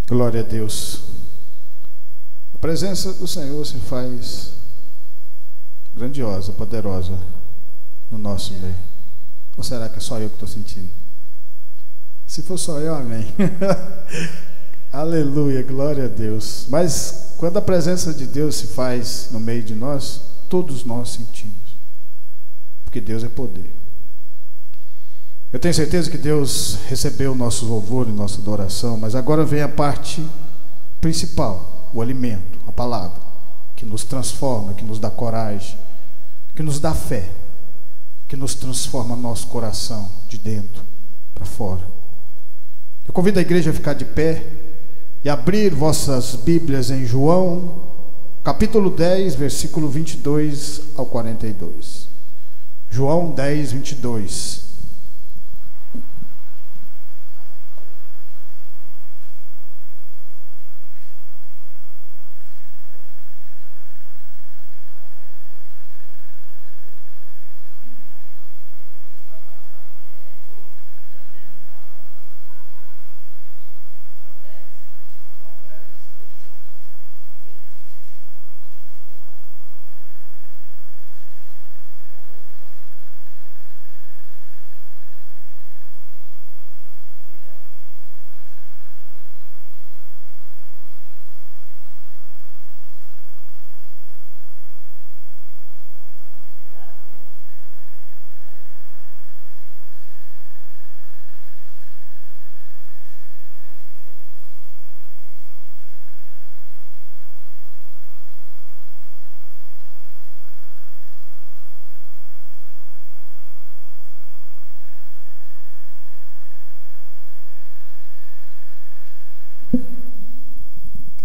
Glória a Deus. A presença do Senhor se faz grandiosa, poderosa no nosso meio. Ou será que é só eu que estou sentindo? Se for só eu, amém. Aleluia, glória a Deus. Mas quando a presença de Deus se faz no meio de nós, todos nós sentimos. Porque Deus é poder. Eu tenho certeza que Deus recebeu o nosso louvor e nossa adoração, mas agora vem a parte principal, o alimento, a palavra, que nos transforma, que nos dá coragem, que nos dá fé, que nos transforma nosso coração de dentro para fora. Eu convido a igreja a ficar de pé e abrir vossas Bíblias em João, capítulo 10, versículo 22 ao 42. João 10, 22.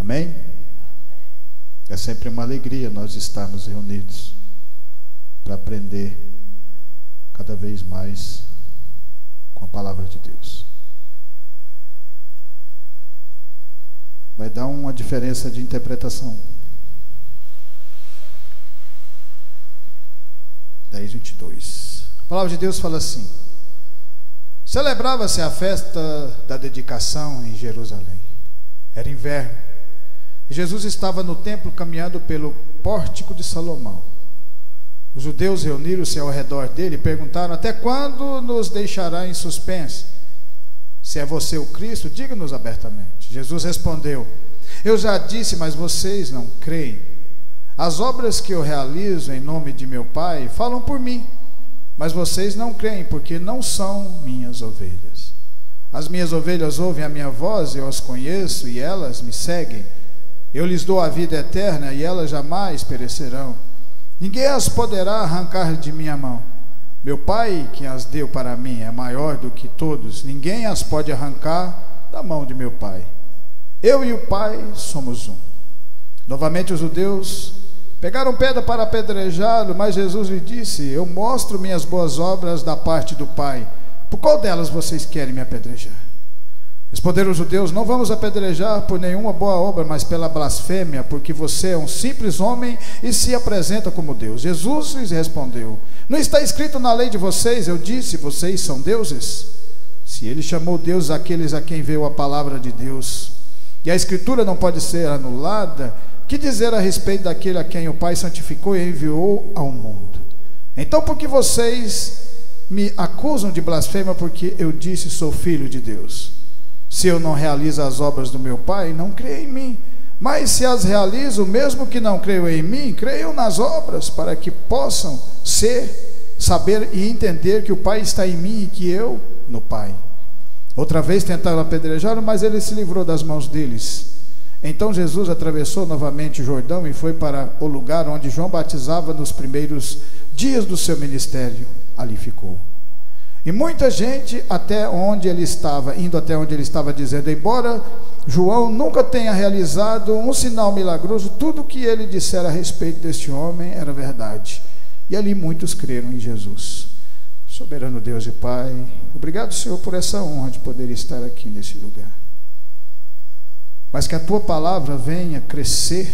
Amém? É sempre uma alegria nós estarmos reunidos para aprender cada vez mais com a palavra de Deus. Vai dar uma diferença de interpretação. 10, 22. A palavra de Deus fala assim: celebrava-se a festa da dedicação em Jerusalém. Era inverno. Jesus estava no templo caminhando pelo pórtico de Salomão. Os judeus reuniram-se ao redor dele e perguntaram: até quando nos deixará em suspense? Se é você o Cristo, diga-nos abertamente. Jesus respondeu: eu já disse, mas vocês não creem. As obras que eu realizo em nome de meu Pai falam por mim, mas vocês não creem, porque não são minhas ovelhas. As minhas ovelhas ouvem a minha voz, eu as conheço e elas me seguem. Eu lhes dou a vida eterna e elas jamais perecerão. Ninguém as poderá arrancar de minha mão. Meu Pai, que as deu para mim, é maior do que todos. Ninguém as pode arrancar da mão de meu Pai. Eu e o Pai somos um. Novamente os judeus pegaram pedra para apedrejá-lo, mas Jesus lhe disse: eu mostro minhas boas obras da parte do Pai. Por qual delas vocês querem me apedrejar? Responderam os judeus: não vamos apedrejar por nenhuma boa obra, mas pela blasfêmia, porque você é um simples homem e se apresenta como Deus. Jesus lhes respondeu: não está escrito na lei de vocês, eu disse, vocês são deuses? Se ele chamou Deus aqueles a quem veio a palavra de Deus, e a escritura não pode ser anulada, que dizer a respeito daquele a quem o Pai santificou e enviou ao mundo? Então por que vocês me acusam de blasfêmia, porque eu disse, sou filho de Deus? Se eu não realizo as obras do meu Pai, não creia em mim. Mas se as realizo, mesmo que não creiam em mim, creiam nas obras, para que possam saber e entender que o Pai está em mim e que eu no Pai. Outra vez tentaram apedrejá-lo, mas ele se livrou das mãos deles. Então Jesus atravessou novamente o Jordão e foi para o lugar onde João batizava nos primeiros dias do seu ministério. Ali ficou. E muita gente indo até onde ele estava, dizendo: embora João nunca tenha realizado um sinal milagroso, tudo o que ele dissera a respeito deste homem era verdade. E ali muitos creram em Jesus. Soberano Deus e Pai, obrigado, Senhor, por essa honra de poder estar aqui nesse lugar. Mas que a Tua palavra venha crescer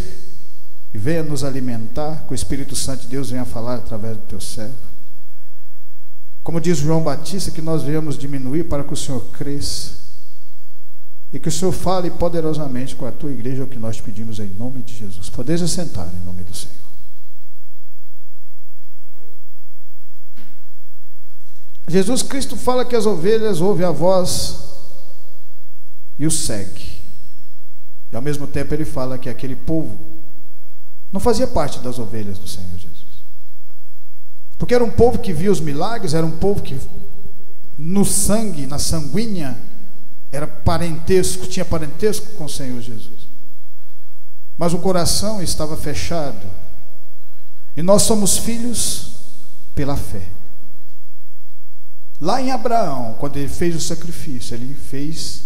e venha nos alimentar, que o Espírito Santo de Deus venha falar através do Teu servo. Como diz João Batista, que nós venhamos diminuir para que o Senhor cresça. e que o Senhor fale poderosamente com a tua igreja, é o que nós pedimos em nome de Jesus. Podeis assentar em nome do Senhor. Jesus Cristo fala que as ovelhas ouvem a voz e o segue. E ao mesmo tempo ele fala que aquele povo não fazia parte das ovelhas do Senhor Jesus. Porque era um povo que via os milagres, era um povo que no sangue, na sanguínea, era parentesco, tinha parentesco com o Senhor Jesus. Mas o coração estava fechado. E nós somos filhos pela fé. Lá em Abraão, quando ele fez o sacrifício, ele fez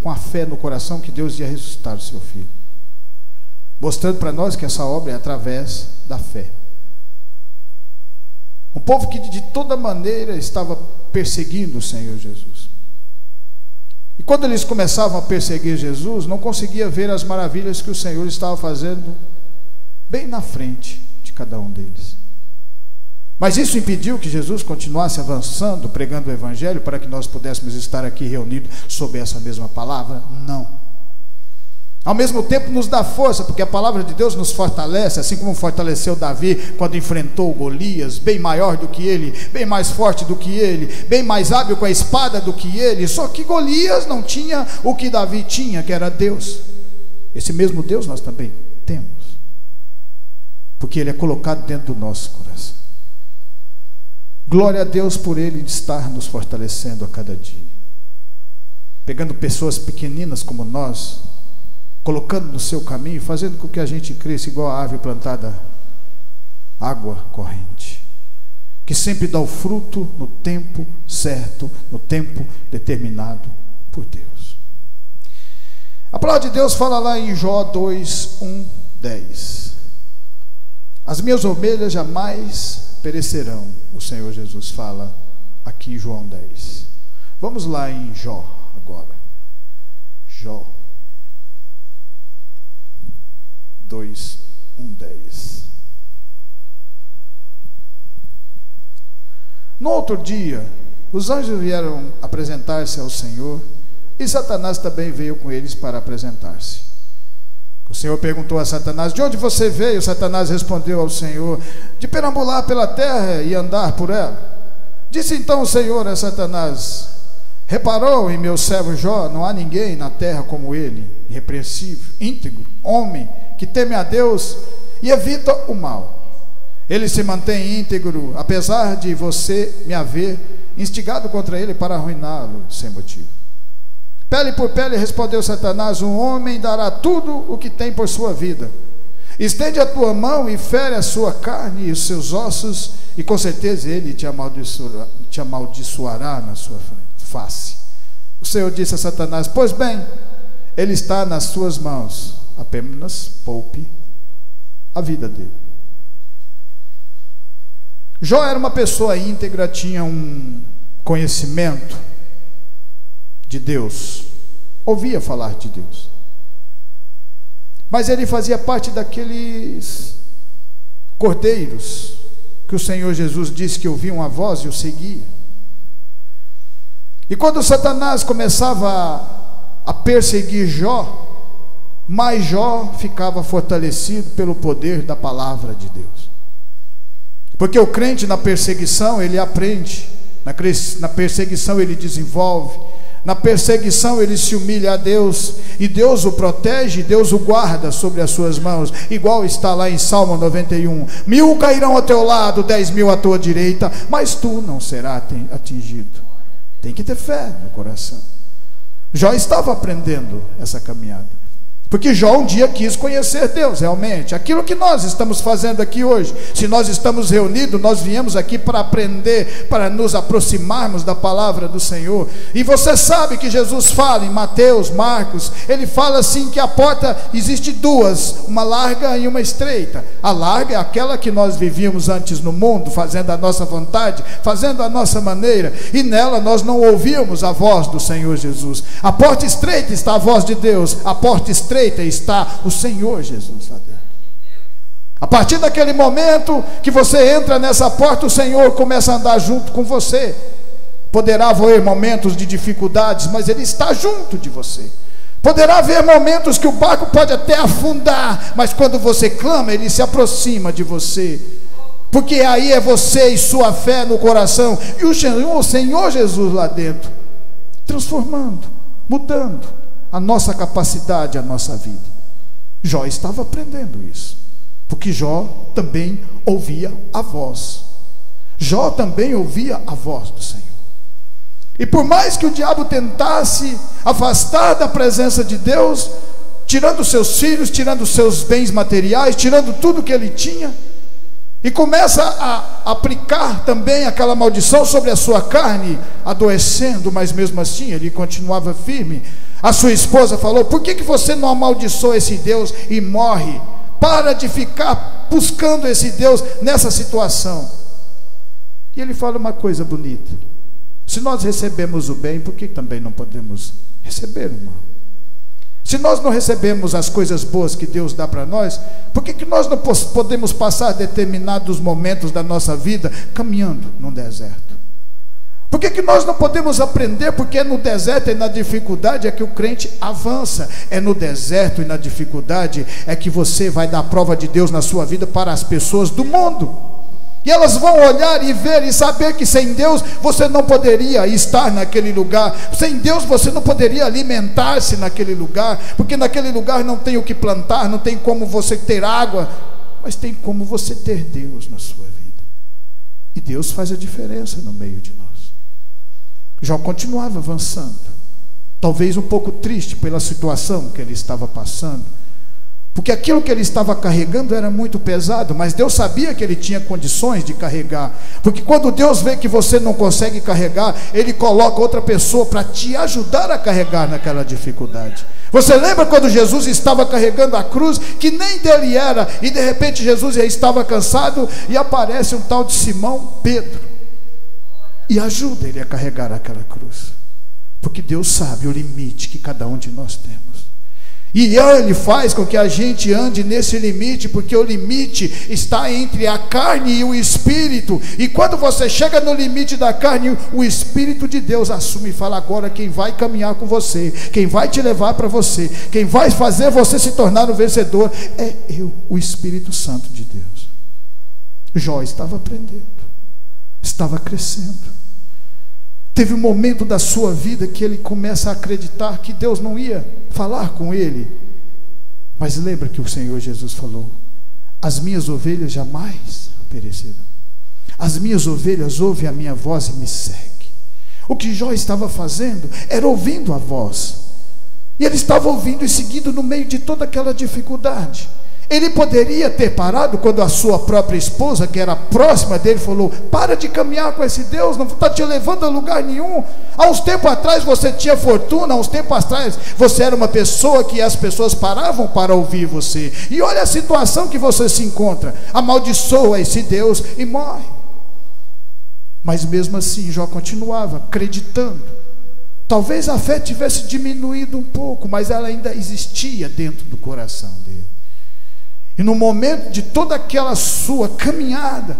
com a fé no coração que Deus ia ressuscitar o seu filho, mostrando para nós que essa obra é através da fé. Um povo que de toda maneira estava perseguindo o Senhor Jesus. E quando eles começavam a perseguir Jesus, não conseguia ver as maravilhas que o Senhor estava fazendo bem na frente de cada um deles. Mas isso impediu que Jesus continuasse avançando, pregando o Evangelho, para que nós pudéssemos estar aqui reunidos sob essa mesma palavra? Não. Ao mesmo tempo nos dá força, porque a palavra de Deus nos fortalece, assim como fortaleceu Davi quando enfrentou Golias, bem maior do que ele, bem mais forte do que ele, bem mais hábil com a espada do que ele. Só que Golias não tinha o que Davi tinha, que era Deus. Esse mesmo Deus nós também temos, porque ele é colocado dentro do nosso coração. Glória a Deus por ele estar nos fortalecendo a cada dia, pegando pessoas pequeninas como nós, colocando no seu caminho, fazendo com que a gente cresça igual a árvore plantada, água corrente, que sempre dá o fruto no tempo certo, no tempo determinado por Deus. A palavra de Deus fala lá em Jó 2, 1, 10. As minhas ovelhas jamais perecerão, o Senhor Jesus fala aqui em João 10. Vamos lá em Jó agora. Jó 2, 1, 10. No outro dia, os anjos vieram apresentar-se ao Senhor, e Satanás também veio com eles para apresentar-se. O Senhor perguntou a Satanás: de onde você veio? Satanás respondeu ao Senhor: de perambular pela terra e andar por ela. Disse então o Senhor a Satanás: reparou em meu servo Jó? Não há ninguém na terra como ele, irrepreensível, íntegro, homem que teme a Deus e evita o mal. Ele se mantém íntegro, apesar de você me haver instigado contra ele para arruiná-lo sem motivo. Pele por pele, respondeu Satanás: um homem dará tudo o que tem por sua vida. Estende a tua mão e fere a sua carne e os seus ossos, e com certeza ele te amaldiçoará na sua face. O Senhor disse a Satanás: pois bem, ele está nas suas mãos, apenas poupe a vida dele. Jó era uma pessoa íntegra, tinha um conhecimento de Deus, ouvia falar de Deus, mas ele fazia parte daqueles cordeiros que o Senhor Jesus disse que ouviam a voz e o seguia. E quando Satanás começava a perseguir Jó, mais Jó ficava fortalecido pelo poder da palavra de Deus. Porque o crente na perseguição ele aprende, na perseguição ele desenvolve, na perseguição ele se humilha a Deus, e Deus o protege, Deus o guarda sobre as suas mãos, igual está lá em Salmo 91: 1000 cairão ao teu lado, 10.000 à tua direita, mas tu não serás atingido. Tem que ter fé no coração. Jó estava aprendendo essa caminhada, porque Jó um dia quis conhecer Deus realmente. Aquilo que nós estamos fazendo aqui hoje, se nós estamos reunidos, nós viemos aqui para aprender, para nos aproximarmos da palavra do Senhor. E você sabe que Jesus fala em Mateus, Marcos, ele fala assim que a porta existe duas, uma larga e uma estreita. A larga é aquela que nós vivíamos antes no mundo, fazendo a nossa vontade, fazendo a nossa maneira, e nela nós não ouvíamos a voz do Senhor Jesus. A porta estreita está a voz de Deus, a porta estreita está o Senhor Jesus lá dentro. A partir daquele momento que você entra nessa porta, o Senhor começa a andar junto com você. Poderá haver momentos de dificuldades, mas Ele está junto de você. Poderá haver momentos que o barco pode até afundar, mas quando você clama, Ele se aproxima de você. Porque aí é você e sua fé no coração, e o Senhor Jesus lá dentro, transformando, mudando a nossa capacidade, a nossa vida. Jó estava aprendendo isso, porque Jó também ouvia a voz. Jó também ouvia a voz do Senhor. E por mais que o diabo tentasse afastar da presença de Deus, tirando seus filhos, tirando seus bens materiais, tirando tudo que ele tinha, e começa a aplicar também aquela maldição sobre a sua carne, adoecendo, mas mesmo assim ele continuava firme. A sua esposa falou: por que você não amaldiçoa esse Deus e morre? Para de ficar buscando esse Deus nessa situação. E ele fala uma coisa bonita: se nós recebemos o bem, por que também não podemos receber o mal? Se nós não recebemos as coisas boas que Deus dá para nós, por que nós não podemos passar determinados momentos da nossa vida caminhando num deserto? Por que nós não podemos aprender? Porque é no deserto e na dificuldade é que o crente avança. É no deserto e na dificuldade é que você vai dar prova de Deus na sua vida para as pessoas do mundo. E elas vão olhar e ver e saber que sem Deus você não poderia estar naquele lugar. Sem Deus você não poderia alimentar-se naquele lugar, porque naquele lugar não tem o que plantar, não tem como você ter água, mas tem como você ter Deus na sua vida. E Deus faz a diferença no meio de nós. Jó continuava avançando, talvez um pouco triste pela situação que ele estava passando, porque aquilo que ele estava carregando era muito pesado, mas Deus sabia que ele tinha condições de carregar, porque quando Deus vê que você não consegue carregar, Ele coloca outra pessoa para te ajudar a carregar naquela dificuldade. Você lembra quando Jesus estava carregando a cruz, que nem dele era, e de repente Jesus já estava cansado, e aparece um tal de Simão Pedro, e ajuda ele a carregar aquela cruz, porque Deus sabe o limite que cada um de nós temos. E Ele faz com que a gente ande nesse limite, porque o limite está entre a carne e o Espírito. E quando você chega no limite da carne, o Espírito de Deus assume e fala: agora quem vai caminhar com você, quem vai te levar para você, quem vai fazer você se tornar um vencedor, é eu, o Espírito Santo de Deus. Jó estava aprendendo, estava crescendo. Teve um momento da sua vida que ele começa a acreditar que Deus não ia falar com ele. Mas lembra que o Senhor Jesus falou: as minhas ovelhas jamais perecerão. As minhas ovelhas ouvem a minha voz e me seguem. O que Jó estava fazendo era ouvindo a voz. E ele estava ouvindo e seguindo no meio de toda aquela dificuldade. Ele poderia ter parado quando a sua própria esposa, que era próxima dele, falou: para de caminhar com esse Deus, não está te levando a lugar nenhum. Há uns tempos atrás você tinha fortuna, há uns tempos atrás você era uma pessoa que as pessoas paravam para ouvir você. E olha a situação que você se encontra: amaldiçoa esse Deus e morre. Mas mesmo assim Jó continuava acreditando. Talvez a fé tivesse diminuído um pouco, mas ela ainda existia dentro do coração dele. E no momento de toda aquela sua caminhada,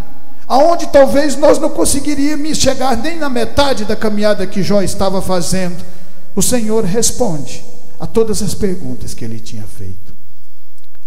aonde talvez nós não conseguiríamos chegar nem na metade da caminhada que Jó estava fazendo, o Senhor responde a todas as perguntas que ele tinha feito.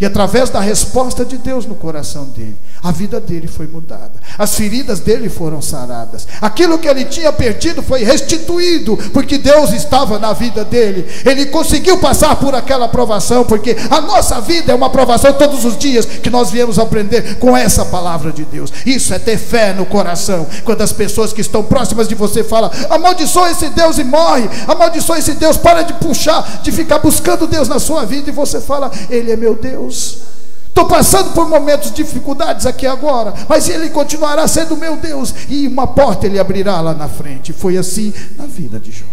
E através da resposta de Deus no coração dele, a vida dele foi mudada, as feridas dele foram saradas, aquilo que ele tinha perdido foi restituído, porque Deus estava na vida dele. Ele conseguiu passar por aquela provação, porque a nossa vida é uma provação todos os dias que nós viemos aprender com essa palavra de Deus. Isso é ter fé no coração. Quando as pessoas que estão próximas de você falam: amaldiçoa esse Deus e morre, amaldiçoa esse Deus, para de puxar, de ficar buscando Deus na sua vida, e você fala: Ele é meu Deus. Estou passando por momentos de dificuldades aqui agora, mas Ele continuará sendo meu Deus, e uma porta Ele abrirá lá na frente. Foi assim na vida de Jó.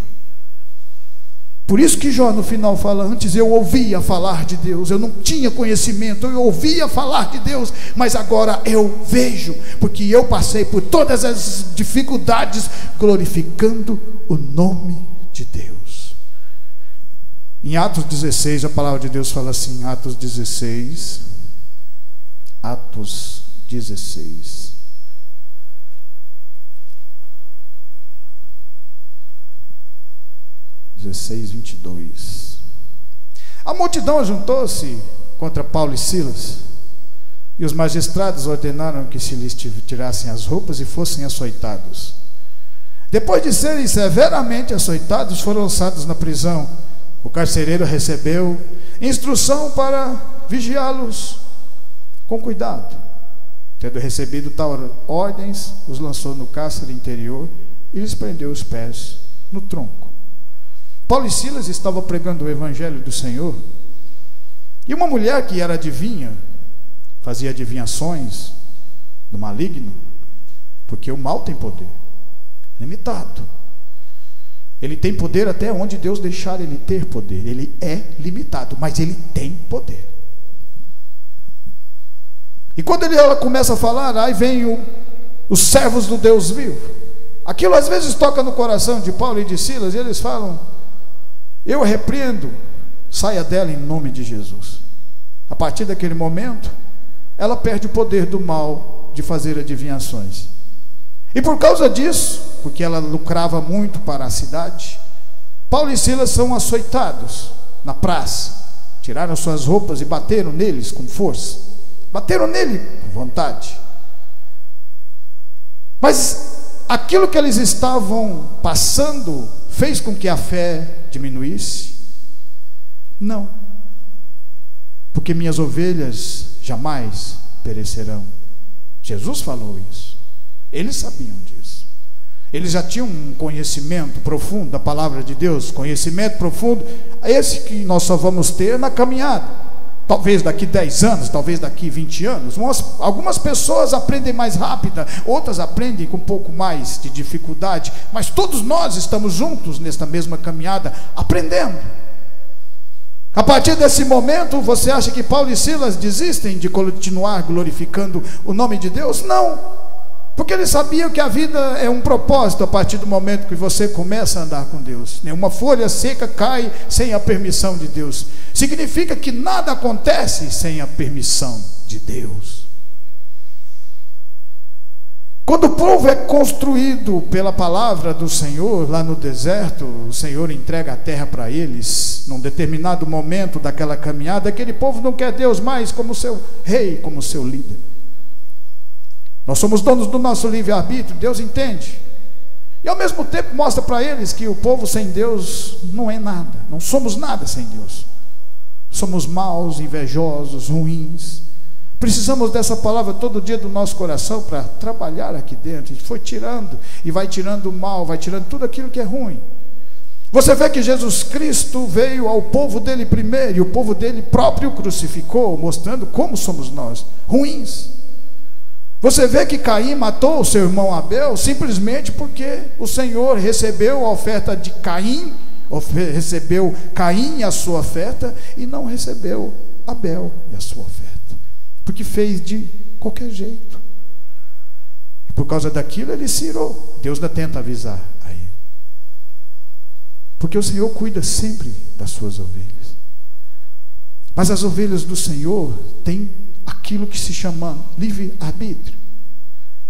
Por isso que Jó no final fala: antes eu ouvia falar de Deus, eu não tinha conhecimento, eu ouvia falar de Deus, mas agora eu vejo, porque eu passei por todas as dificuldades glorificando o nome de Deus. Em Atos 16, a palavra de Deus fala assim, Atos 16, 16, 22. A multidão ajuntou-se contra Paulo e Silas, e os magistrados ordenaram que se lhes tirassem as roupas e fossem açoitados. Depois de serem severamente açoitados, foram lançados na prisão. O carcereiro recebeu instrução para vigiá-los com cuidado. Tendo recebido tal ordens, os lançou no cárcere interior e lhes prendeu os pés no tronco. Paulo e Silas estavam pregando o evangelho do Senhor, e uma mulher que era adivinha, fazia adivinhações do maligno, porque o mal tem poder limitado. Ele tem poder até onde Deus deixar ele ter poder. Ele é limitado, mas ele tem poder. E quando ela começa a falar, aí vem os servos do Deus vivo. Aquilo às vezes toca no coração de Paulo e de Silas, e eles falam: eu a repreendo, saia dela em nome de Jesus. A partir daquele momento, ela perde o poder do mal de fazer adivinhações. E por causa disso, porque ela lucrava muito para a cidade, Paulo e Silas são açoitados na praça. Tiraram suas roupas e bateram neles com força. Bateram nele com vontade. Mas aquilo que eles estavam passando fez com que a fé diminuísse? Não. Porque minhas ovelhas jamais perecerão. Jesus falou isso. Eles sabiam disso. Eles já tinham um conhecimento profundo da palavra de Deus. Conhecimento profundo, esse que nós só vamos ter na caminhada. Talvez daqui 10 anos, talvez daqui 20 anos. Algumas pessoas aprendem mais rápida, outras aprendem com um pouco mais de dificuldade, mas todos nós estamos juntos nesta mesma caminhada, aprendendo. A partir desse momento, você acha que Paulo e Silas desistem de continuar glorificando o nome de Deus? Não, porque eles sabiam que a vida é um propósito. A partir do momento que você começa a andar com Deus, nenhuma folha seca cai sem a permissão de Deus. Significa que nada acontece sem a permissão de Deus. Quando o povo é construído pela palavra do Senhor, lá no deserto, o Senhor entrega a terra para eles. Num determinado momento daquela caminhada, aquele povo não quer Deus mais como seu rei, como seu líder. Nós somos donos do nosso livre-arbítrio, Deus entende. E ao mesmo tempo mostra para eles que o povo sem Deus não é nada. Não somos nada sem Deus. Somos maus, invejosos, ruins. Precisamos dessa palavra todo dia do nosso coração para trabalhar aqui dentro. A gente foi tirando, e vai tirando o mal, vai tirando tudo aquilo que é ruim. Você vê que Jesus Cristo veio ao povo dele primeiro, e o povo dele próprio crucificou, mostrando como somos nós, ruins. Você vê que Caim matou o seu irmão Abel simplesmente porque o Senhor recebeu a oferta de Caim, recebeu Caim e a sua oferta, e não recebeu Abel e a sua oferta, porque fez de qualquer jeito. E por causa daquilo ele se irou. Deus ainda tenta avisar a ele, porque o Senhor cuida sempre das suas ovelhas. Mas as ovelhas do Senhor têm aquilo que se chama livre-arbítrio.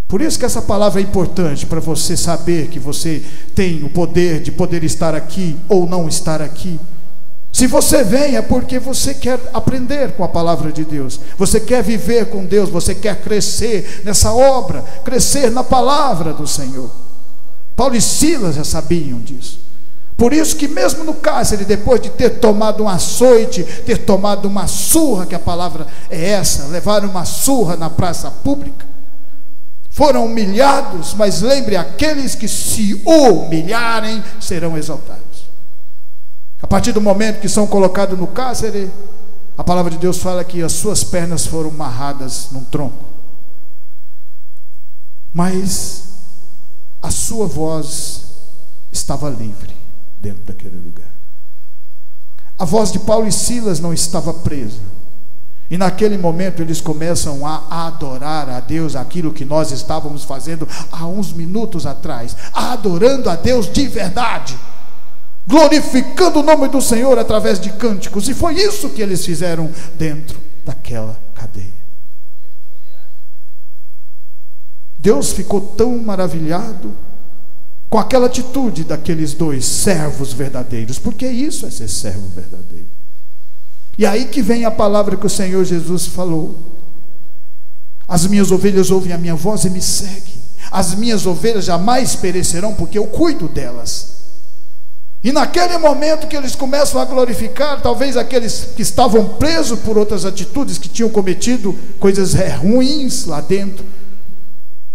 Por isso que essa palavra é importante, para você saber que você tem o poder de poder estar aqui ou não estar aqui. Se você vem é porque você quer aprender com a palavra de Deus, você quer viver com Deus, você quer crescer nessa obra, crescer na palavra do Senhor. Paulo e Silas já sabiam disso. Por isso que mesmo no cárcere, depois de ter tomado um açoite, ter tomado uma surra, que a palavra é essa, levaram uma surra na praça pública, foram humilhados, mas lembre, aqueles que se humilharem serão exaltados. A partir do momento que são colocados no cárcere, a palavra de Deus fala que as suas pernas foram amarradas num tronco, mas a sua voz estava livre dentro daquele lugar. A voz de Paulo e Silas não estava presa, e naquele momento eles começam a adorar a Deus, aquilo que nós estávamos fazendo há uns minutos atrás, adorando a Deus de verdade, glorificando o nome do Senhor através de cânticos. E foi isso que eles fizeram dentro daquela cadeia. Deus ficou tão maravilhado com aquela atitude daqueles dois servos verdadeiros, porque isso é ser servo verdadeiro. E aí que vem a palavra que o Senhor Jesus falou: as minhas ovelhas ouvem a minha voz e me seguem, as minhas ovelhas jamais perecerão, porque eu cuido delas. E naquele momento que eles começam a glorificar, talvez aqueles que estavam presos por outras atitudes, que tinham cometido coisas ruins lá dentro,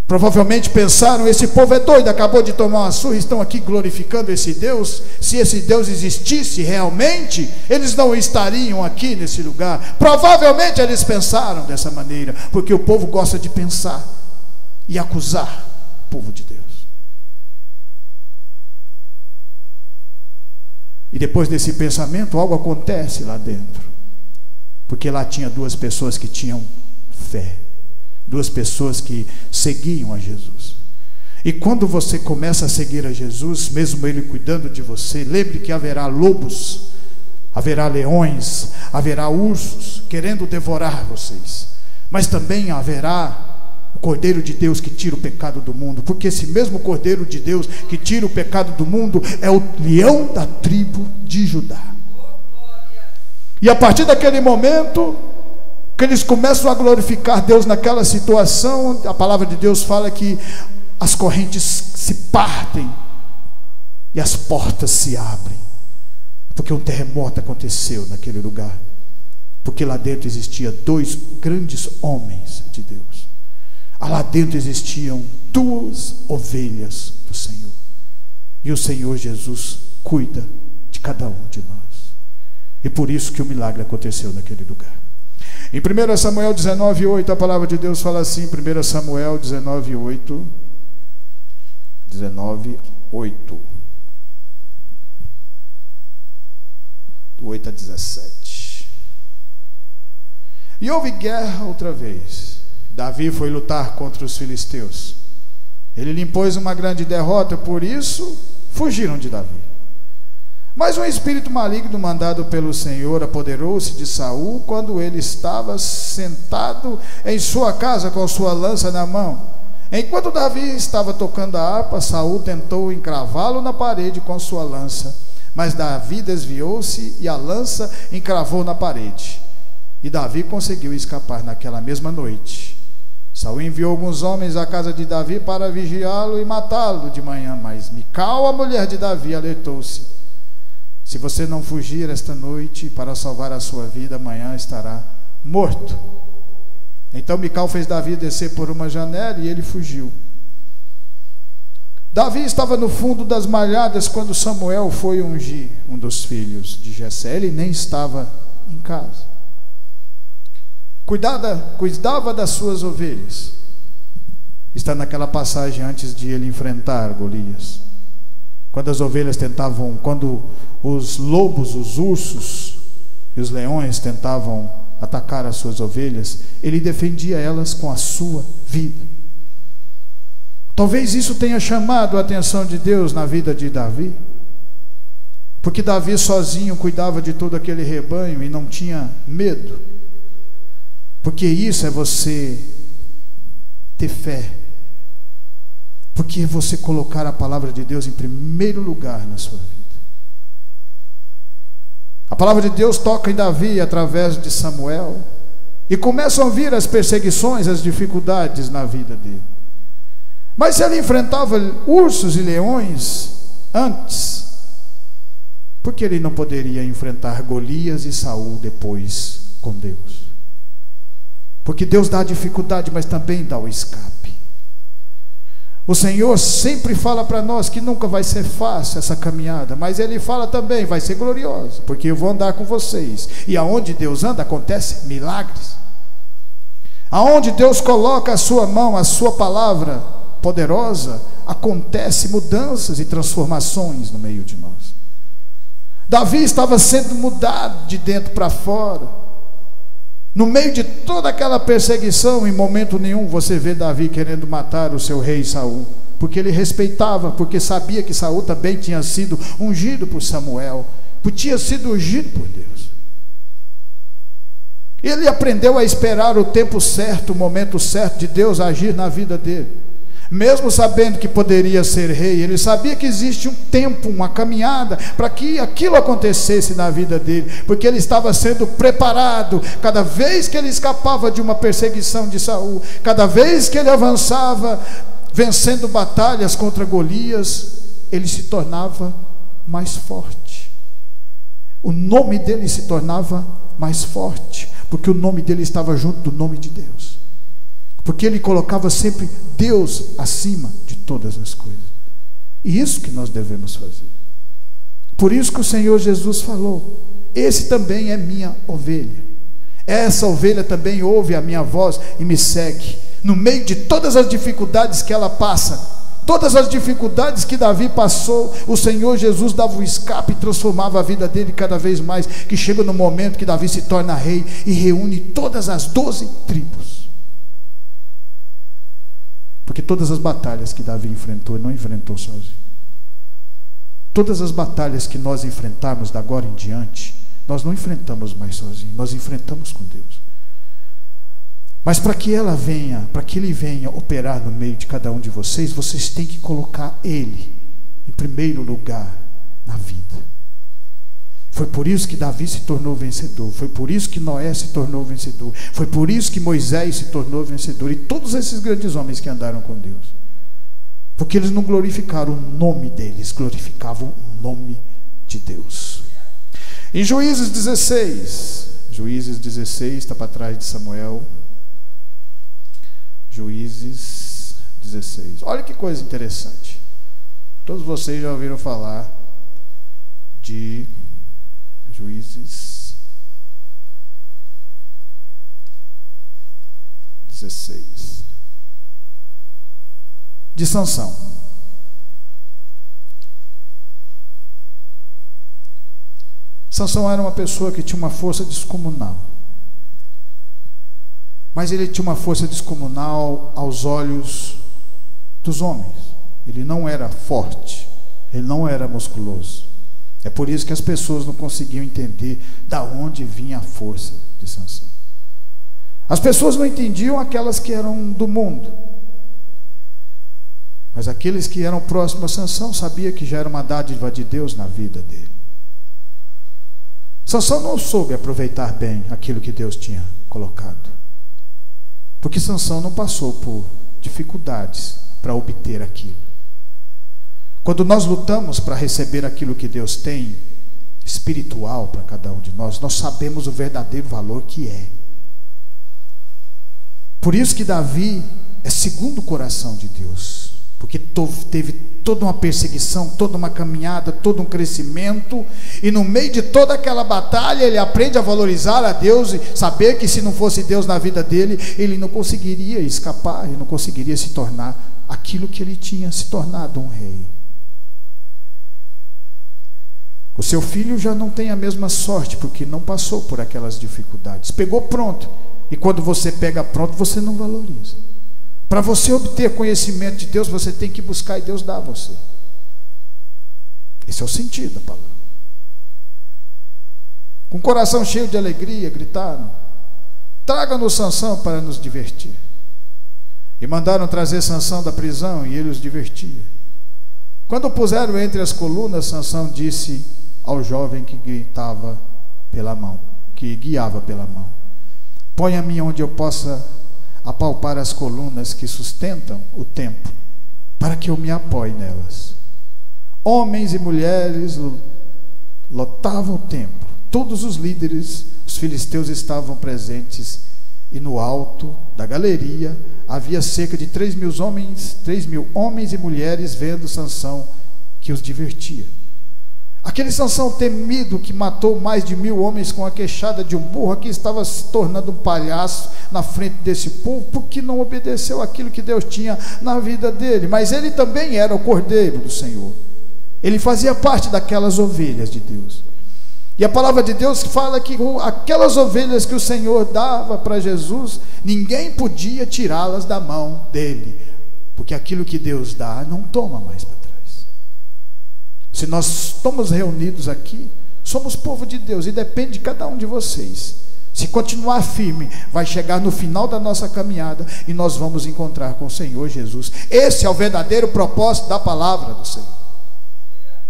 provavelmente pensaram: esse povo é doido, acabou de tomar uma surra, estão aqui glorificando esse Deus. Se esse Deus existisse realmente, eles não estariam aqui nesse lugar. Provavelmente eles pensaram dessa maneira, porque o povo gosta de pensar e acusar o povo de Deus. E depois desse pensamento, algo acontece lá dentro, porque lá tinha duas pessoas que tinham fé, duas pessoas que seguiam a Jesus. E quando você começa a seguir a Jesus, mesmo Ele cuidando de você, lembre que haverá lobos, haverá leões, haverá ursos querendo devorar vocês, mas também haverá o Cordeiro de Deus que tira o pecado do mundo, porque esse mesmo Cordeiro de Deus que tira o pecado do mundo é o leão da tribo de Judá. E a partir daquele momento que eles começam a glorificar Deus naquela situação, a palavra de Deus fala que as correntes se partem e as portas se abrem, porque um terremoto aconteceu naquele lugar, porque lá dentro existia dois grandes homens de Deus. Lá dentro existiam duas ovelhas do Senhor, e o Senhor Jesus cuida de cada um de nós, e por isso que o milagre aconteceu naquele lugar. Em 1 Samuel 19:8, a palavra de Deus fala assim, 1 Samuel 19:8, do 8 a 17. E houve guerra outra vez. Davi foi lutar contra os filisteus. Ele lhe impôs uma grande derrota, por isso fugiram de Davi. Mas um espírito maligno mandado pelo Senhor apoderou-se de Saul quando ele estava sentado em sua casa com sua lança na mão. Enquanto Davi estava tocando a harpa, Saul tentou encravá-lo na parede com sua lança, mas Davi desviou-se e a lança encravou na parede. E Davi conseguiu escapar naquela mesma noite. Saul enviou alguns homens à casa de Davi para vigiá-lo e matá-lo de manhã, mas Mical, a mulher de Davi, alertou-se: se você não fugir esta noite para salvar a sua vida, amanhã estará morto. Então Mical fez Davi descer por uma janela e ele fugiu. Davi estava no fundo das malhadas quando Samuel foi ungir um dos filhos de Jessé. Ele nem estava em casa. Cuidava das suas ovelhas. Está naquela passagem antes de ele enfrentar Golias. Quando as ovelhas tentavam, quando os lobos, os ursos e os leões tentavam atacar as suas ovelhas, ele defendia elas com a sua vida. Talvez isso tenha chamado a atenção de Deus na vida de Davi, porque Davi sozinho cuidava de todo aquele rebanho e não tinha medo. Porque isso é você ter fé, porque é você colocar a palavra de Deus em primeiro lugar na sua vida. A palavra de Deus toca em Davi através de Samuel, e começam a vir as perseguições, as dificuldades na vida dele. Mas se ele enfrentava ursos e leões antes, por que ele não poderia enfrentar Golias e Saul depois com Deus? Porque Deus dá a dificuldade, mas também dá o escape. O Senhor sempre fala para nós que nunca vai ser fácil essa caminhada, mas Ele fala também, vai ser glorioso, porque eu vou andar com vocês. E aonde Deus anda, acontece milagres. Aonde Deus coloca a sua mão, a sua palavra poderosa, acontece mudanças e transformações no meio de nós. Davi estava sendo mudado de dentro para fora. No meio de toda aquela perseguição, em momento nenhum você vê Davi querendo matar o seu rei Saul, porque ele respeitava, porque sabia que Saul também tinha sido ungido por Samuel, tinha sido ungido por Deus. Ele aprendeu a esperar o tempo certo, o momento certo de Deus agir na vida dele. Mesmo sabendo que poderia ser rei, ele sabia que existe um tempo, uma caminhada para que aquilo acontecesse na vida dele, porque ele estava sendo preparado. Cada vez que ele escapava de uma perseguição de Saul, cada vez que ele avançava, vencendo batalhas contra Golias, ele se tornava mais forte. O nome dele se tornava mais forte, porque o nome dele estava junto do nome de Deus. Porque ele colocava sempre Deus acima de todas as coisas. E isso que nós devemos fazer. Por isso que o Senhor Jesus falou: esse também é minha ovelha. Essa ovelha também ouve a minha voz e me segue. No meio de todas as dificuldades que ela passa, todas as dificuldades que Davi passou, o Senhor Jesus dava um escape e transformava a vida dele cada vez mais, que chega no momento que Davi se torna rei e reúne todas as 12 tribos. Porque todas as batalhas que Davi enfrentou, ele não enfrentou sozinho. Todas as batalhas que nós enfrentarmos da agora em diante, nós não enfrentamos mais sozinhos, nós enfrentamos com Deus. Mas para que ele venha operar no meio de cada um de vocês, vocês têm que colocar Ele em primeiro lugar na vida. Foi por isso que Davi se tornou vencedor, foi por isso que Noé se tornou vencedor, foi por isso que Moisés se tornou vencedor, e todos esses grandes homens que andaram com Deus. Porque eles não glorificaram o nome deles, glorificavam o nome de Deus. Em Juízes 16, está para trás de Samuel. Juízes 16. Olha que coisa interessante. Todos vocês já ouviram falar de Juízes 16. De Sansão. Sansão era uma pessoa que tinha uma força descomunal. Mas ele tinha uma força descomunal aos olhos dos homens. Ele não era forte, ele não era musculoso. É por isso que as pessoas não conseguiam entender da onde vinha a força de Sansão. As pessoas não entendiam aquelas que eram do mundo, mas aqueles que eram próximos a Sansão sabiam que já era uma dádiva de Deus na vida dele. Sansão não soube aproveitar bem aquilo que Deus tinha colocado, porque Sansão não passou por dificuldades para obter aquilo. Quando nós lutamos para receber aquilo que Deus tem espiritual para cada um de nós, nós sabemos o verdadeiro valor que é. Por isso que Davi é segundo o coração de Deus, porque teve toda uma perseguição, toda uma caminhada, todo um crescimento, e no meio de toda aquela batalha ele aprende a valorizar a Deus e saber que se não fosse Deus na vida dele, ele não conseguiria escapar, ele não conseguiria se tornar aquilo que ele tinha se tornado, um rei. O seu filho já não tem a mesma sorte, porque não passou por aquelas dificuldades, pegou pronto, e quando você pega pronto, você não valoriza. Para você obter conhecimento de Deus, você tem que buscar e Deus dá a você. Esse é o sentido da palavra. Com o coração cheio de alegria, gritaram: traga-nos Sansão para nos divertir. E mandaram trazer Sansão da prisão, e ele os divertia. Quando o puseram entre as colunas, Sansão disse ao jovem que gritava pela mão, que guiava pela mão: ponha-me onde eu possa apalpar as colunas que sustentam o templo, para que eu me apoie nelas. Homens e mulheres lotavam o templo. Todos os líderes, os filisteus, estavam presentes, e no alto da galeria havia cerca de 3.000 homens e mulheres vendo Sansão, que os divertia. Aquele Sansão temido, que matou mais de 1.000 homens com a queixada de um burro, aqui estava se tornando um palhaço na frente desse povo, porque não obedeceu aquilo que Deus tinha na vida dele. Mas ele também era o cordeiro do Senhor, ele fazia parte daquelas ovelhas de Deus. E a palavra de Deus fala que aquelas ovelhas que o Senhor dava para Jesus, ninguém podia tirá-las da mão dele, porque aquilo que Deus dá não toma mais para trás. Se nós estamos reunidos aqui, somos povo de Deus, e depende de cada um de vocês Se continuar firme, vai chegar no final da nossa caminhada e nós vamos encontrar com o Senhor Jesus. Esse é o verdadeiro propósito da palavra do Senhor.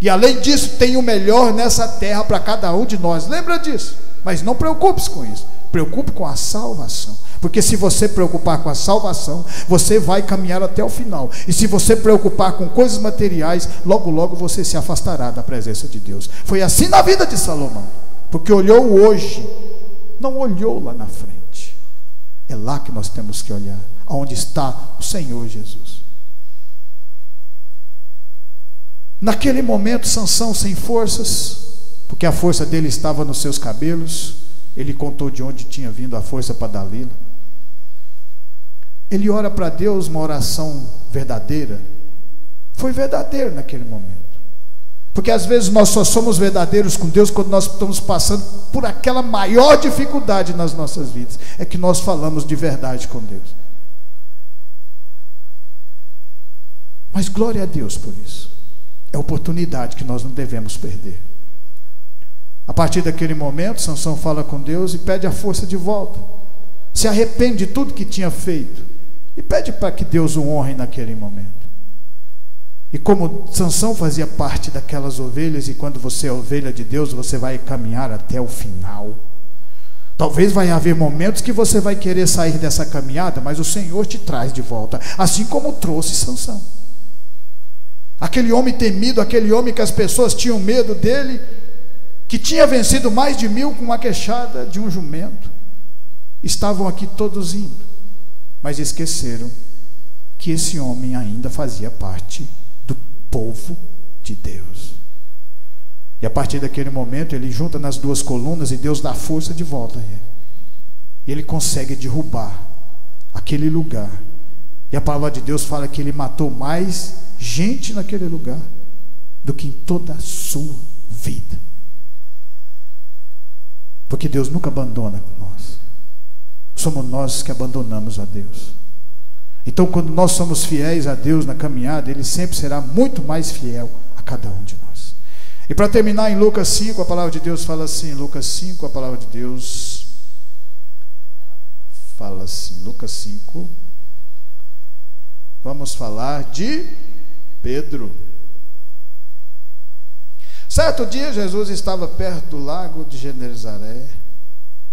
E além disso, tem o melhor nessa terra para cada um de nós. Lembra disso? Mas não preocupe-se com isso. Preocupe com a salvação. Porque se você preocupar com a salvação, você vai caminhar até o final. E se você preocupar com coisas materiais, logo logo você se afastará da presença de Deus. Foi assim na vida de Salomão. Porque olhou hoje, não olhou lá na frente. É lá que nós temos que olhar, aonde está o Senhor Jesus. Naquele momento, Sansão, sem forças, porque a força dele estava nos seus cabelos, ele contou de onde tinha vindo a força para Dalila. Ele ora para Deus uma oração verdadeira. Foi verdadeiro naquele momento. Porque às vezes nós só somos verdadeiros com Deus quando nós estamos passando por aquela maior dificuldade nas nossas vidas. É que nós falamos de verdade com Deus. Mas glória a Deus por isso. É oportunidade que nós não devemos perder. A partir daquele momento, Sansão fala com Deus e pede a força de volta. Se arrepende de tudo que tinha feito e pede para que Deus o honre naquele momento. E como Sansão fazia parte daquelas ovelhas, e quando você é ovelha de Deus, você vai caminhar até o final. Talvez vai haver momentos que você vai querer sair dessa caminhada, mas o Senhor te traz de volta, assim como trouxe Sansão. Aquele homem temido, aquele homem que as pessoas tinham medo dele, que tinha vencido mais de 1000 com uma queixada de um jumento. Estavam aqui todos indo, mas esqueceram que esse homem ainda fazia parte do povo de Deus. E a partir daquele momento ele junta nas duas colunas e Deus dá força de volta a ele. E ele consegue derrubar aquele lugar. E a palavra de Deus fala que ele matou mais gente naquele lugar do que em toda a sua vida. Porque Deus nunca abandona nós. Somos nós que abandonamos a Deus. Então quando nós somos fiéis a Deus na caminhada, Ele sempre será muito mais fiel a cada um de nós. E para terminar, em Lucas 5, a palavra de Deus fala assim. Lucas 5, a palavra de Deus fala assim. Lucas 5. Vamos falar de Pedro. Certo dia, Jesus estava perto do lago de Genezaré,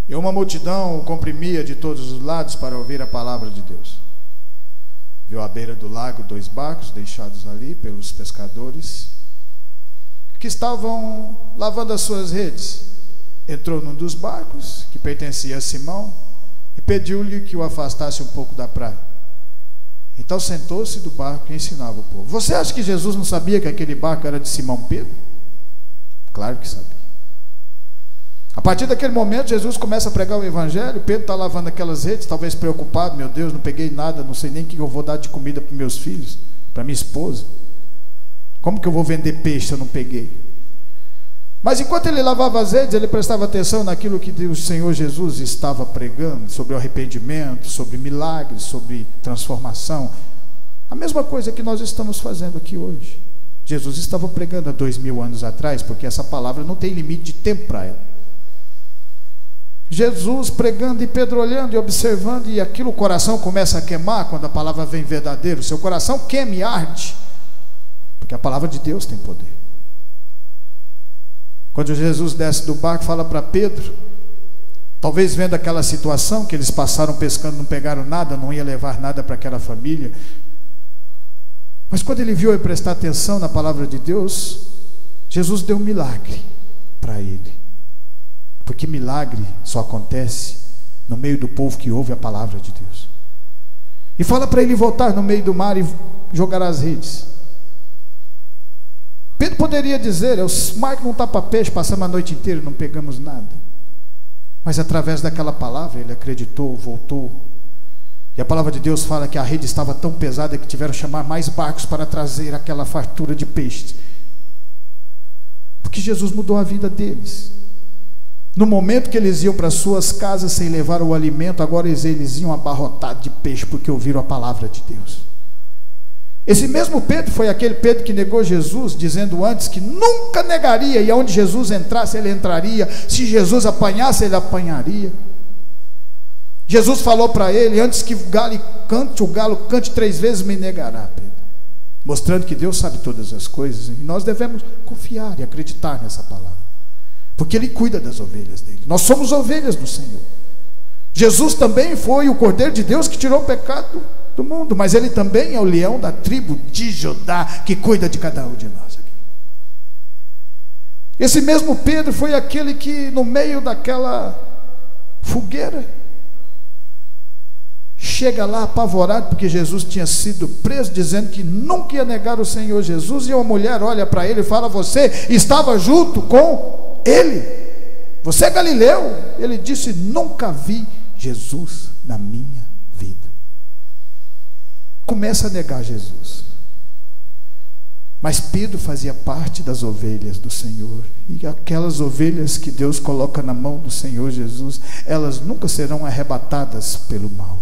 e uma multidão o comprimia de todos os lados para ouvir a palavra de Deus. Viu à beira do lago 2 barcos deixados ali pelos pescadores, que estavam lavando as suas redes. Entrou num dos barcos, que pertencia a Simão, e pediu-lhe que o afastasse um pouco da praia. Então sentou-se do barco e ensinava o povo. Você acha que Jesus não sabia que aquele barco era de Simão Pedro? Claro que sabia. A partir daquele momento, Jesus começa a pregar o evangelho. Pedro está lavando aquelas redes, talvez preocupado. Meu Deus, não peguei nada, não sei nem o que eu vou dar de comida para meus filhos, para minha esposa. Como que eu vou vender peixe se eu não peguei? Mas enquanto ele lavava as redes, ele prestava atenção naquilo que o Senhor Jesus estava pregando, sobre o arrependimento, sobre milagres, sobre transformação. A mesma coisa que nós estamos fazendo aqui hoje. Jesus estava pregando há 2000 anos atrás, porque essa palavra não tem limite de tempo para ela. Jesus pregando e Pedro olhando e observando, e aquilo, o coração começa a queimar quando a palavra vem verdadeira. O seu coração queima e arde, porque a palavra de Deus tem poder. Quando Jesus desce do barco, fala para Pedro, talvez vendo aquela situação que eles passaram pescando, não pegaram nada, não ia levar nada para aquela família, mas quando ele viu e prestar atenção na palavra de Deus, Jesus deu um milagre para ele. Porque milagre só acontece no meio do povo que ouve a palavra de Deus. E fala para ele voltar no meio do mar e jogar as redes. Pedro poderia dizer, o mar que não está para peixe, passamos a noite inteira e não pegamos nada. Mas através daquela palavra ele acreditou, voltou. E a palavra de Deus fala que a rede estava tão pesada que tiveram que chamar mais barcos para trazer aquela fartura de peixes. Porque Jesus mudou a vida deles. No momento que eles iam para suas casas sem levar o alimento, agora eles iam abarrotados de peixe, porque ouviram a palavra de Deus. Esse mesmo Pedro foi aquele Pedro que negou Jesus, dizendo antes que nunca negaria, e aonde Jesus entrasse, ele entraria. Se Jesus apanhasse, ele apanharia. Jesus falou para ele: antes que o galo cante 3 vezes, me negará, Pedro. Mostrando que Deus sabe todas as coisas, e nós devemos confiar e acreditar nessa palavra, porque Ele cuida das ovelhas dele. Nós somos ovelhas do Senhor. Jesus também foi o Cordeiro de Deus que tirou o pecado do mundo, mas Ele também é o leão da tribo de Judá, que cuida de cada um de nós aqui. Esse mesmo Pedro foi aquele que, no meio daquela fogueira, chega lá apavorado, porque Jesus tinha sido preso, dizendo que nunca ia negar o Senhor Jesus, e uma mulher olha para ele e fala: você estava junto com ele, você é galileu? Ele disse: nunca vi Jesus na minha vida. Começa a negar Jesus. Mas Pedro fazia parte das ovelhas do Senhor, e aquelas ovelhas que Deus coloca na mão do Senhor Jesus, elas nunca serão arrebatadas pelo mal,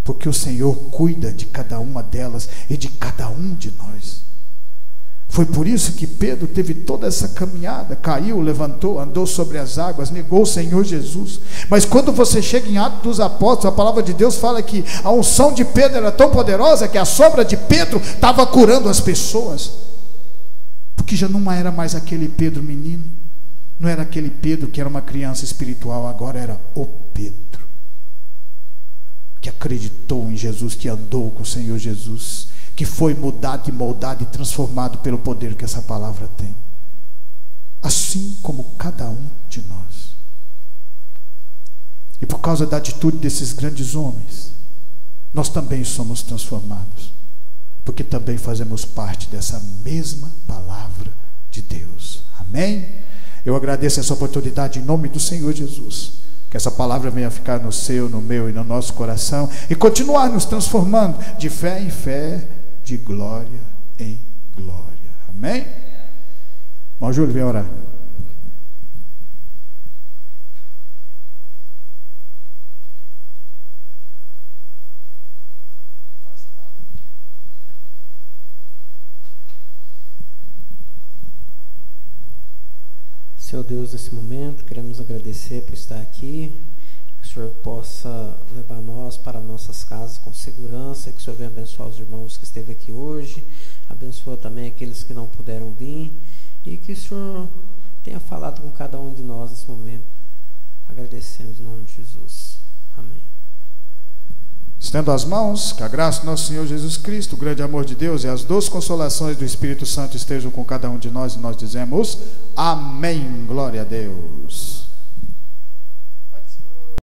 porque o Senhor cuida de cada uma delas e de cada um de nós. Foi por isso que Pedro teve toda essa caminhada, caiu, levantou, andou sobre as águas, negou o Senhor Jesus. Mas quando você chega em Atos dos Apóstolos, a palavra de Deus fala que a unção de Pedro era tão poderosa que a sombra de Pedro estava curando as pessoas, porque já não era mais aquele Pedro menino, não era aquele Pedro que era uma criança espiritual, agora era o Pedro que acreditou em Jesus, que andou com o Senhor Jesus, que foi mudado e moldado e transformado pelo poder que essa palavra tem, assim como cada um de nós. E por causa da atitude desses grandes homens, nós também somos transformados, porque também fazemos parte dessa mesma palavra de Deus. Amém? Eu agradeço essa oportunidade em nome do Senhor Jesus. Que essa palavra venha ficar no seu, no meu e no nosso coração, e continuar nos transformando de fé em fé, de glória em glória. Amém? Irmão Júlio, vem orar. Senhor Deus, nesse momento queremos agradecer por estar aqui, que o Senhor possa levar nós para nossas casas com segurança, que o Senhor venha abençoar os irmãos que esteve aqui hoje, abençoa também aqueles que não puderam vir, e que o Senhor tenha falado com cada um de nós nesse momento. Agradecemos em nome de Jesus. Amém. Estendo as mãos, que a graça do nosso Senhor Jesus Cristo, o grande amor de Deus e as doces consolações do Espírito Santo estejam com cada um de nós, e nós dizemos amém, glória a Deus.